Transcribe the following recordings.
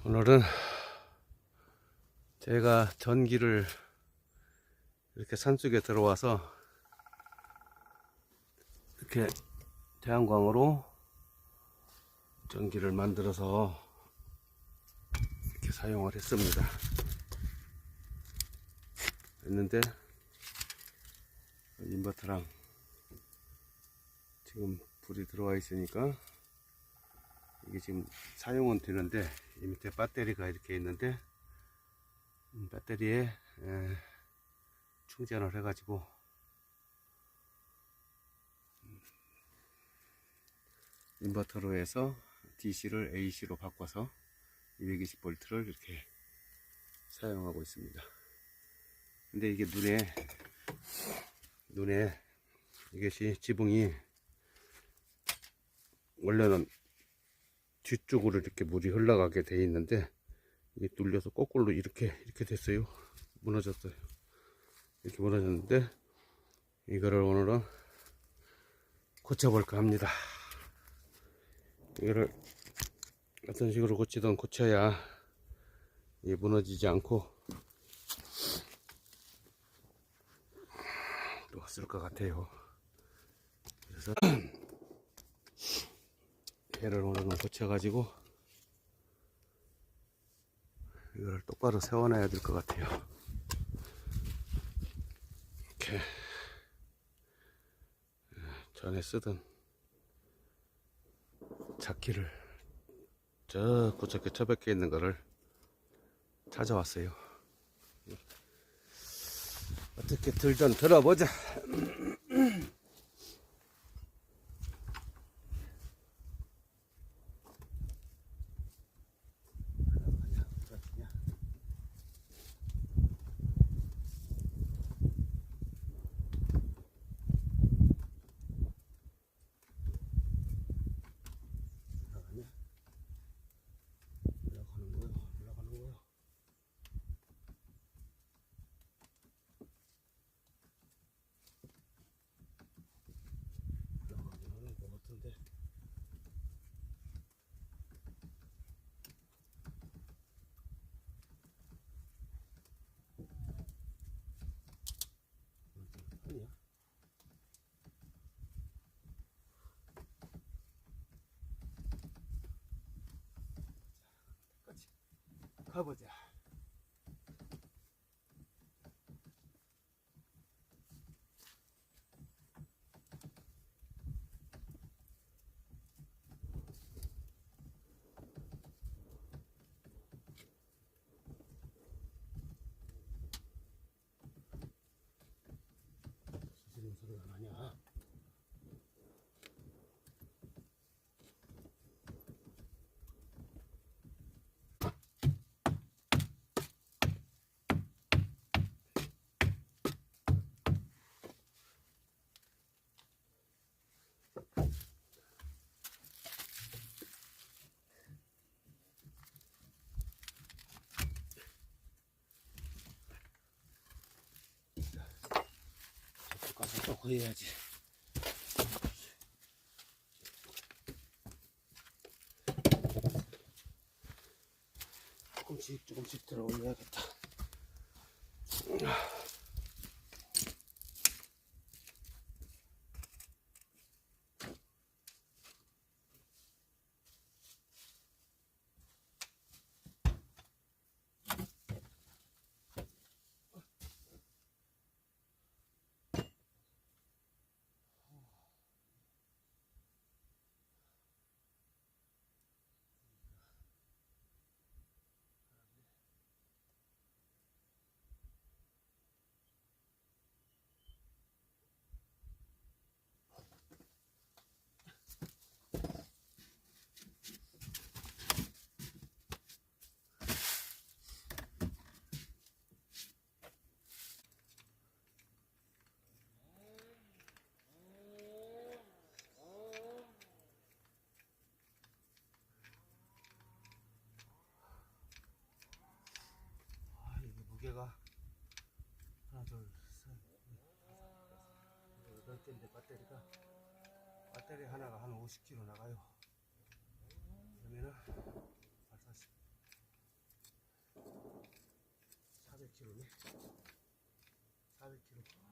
오늘은 제가 전기를 이렇게 산속에 들어와서 이렇게 태양광으로 전기를 만들어서 이렇게 사용을 했습니다. 했는데 인버터랑 지금 불이 들어와 있으니까 이게 지금 사용은 되는데, 이 밑에 배터리가 이렇게 있는데 배터리에 충전을 해가지고 인버터로 해서 DC를 AC로 바꿔서 220V를 이렇게 사용하고 있습니다. 근데 이게 눈에 이것이 지붕이 원래는 뒤쪽으로 이렇게 물이 흘러가게 돼 있는데, 이게 뚫려서 거꾸로 이렇게 됐어요. 무너졌어요. 이렇게 무너졌는데, 이거를 오늘은 고쳐볼까 합니다. 이거를 어떤 식으로 고쳐야 이게 무너지지 않고 또 쓸 것 같아요. 그래서 얘를 오늘은 고쳐가지고 이거를 똑바로 세워놔야 될 것 같아요. 이렇게 전에 쓰던 자키를 저 구석에 처박혀 있는 거를 찾아왔어요. 어떻게 들던 들어보자. 가보자. 수지는 소리가 나냐? 저쪽 가서 또 구해야지. 조금씩 들어 올려야겠다. 무게가 하나, 둘, 셋, 넷, 8개인데 배터리 하나가 한 50kg 나가요. 그러면은 8, 40, 400kg.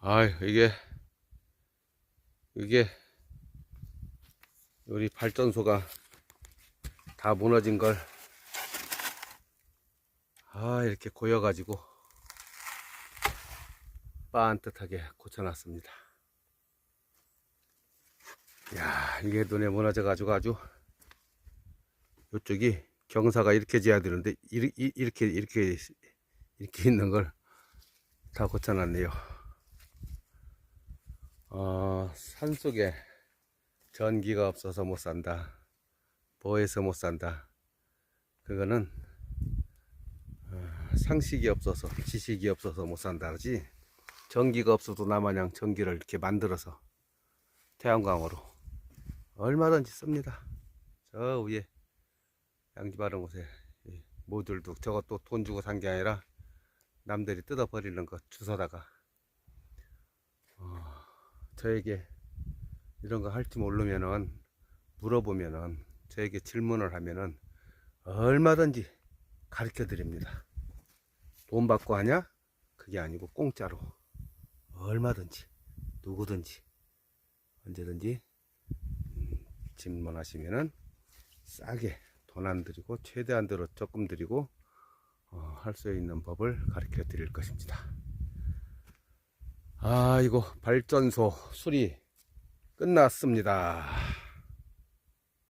아, 이게 우리 발전소가 다 무너진 걸, 이렇게 고여가지고 빤듯하게 고쳐놨습니다. 야, 이게 눈에 무너져가지고 아주, 이쪽이 경사가 이렇게 지어야 되는데 이렇게 있는 걸 다 고쳐놨네요. 산속에 전기가 없어서 못 산다, 뭐해서 못 산다, 그거는 상식이 없어서, 지식이 없어서 못 산다 그러지. 전기가 없어도 나마냥 전기를 이렇게 만들어서 태양광으로 얼마든지 씁니다. 저 위에 양지 바른 곳에 모듈도, 저것도 돈 주고 산 게 아니라 남들이 뜯어 버리는 거 주워다가, 저에게 이런 거 할 줄 모르면은, 물어보면은, 저에게 질문을 하면은 얼마든지 가르쳐 드립니다. 돈 받고 하냐? 그게 아니고 공짜로 얼마든지, 누구든지 언제든지 질문하시면은 싸게, 돈 안 들이고 최대한 들어 조금 드리고 할 수 있는 법을 가르쳐 드릴 것입니다. 이거 발전소 수리 끝났습니다.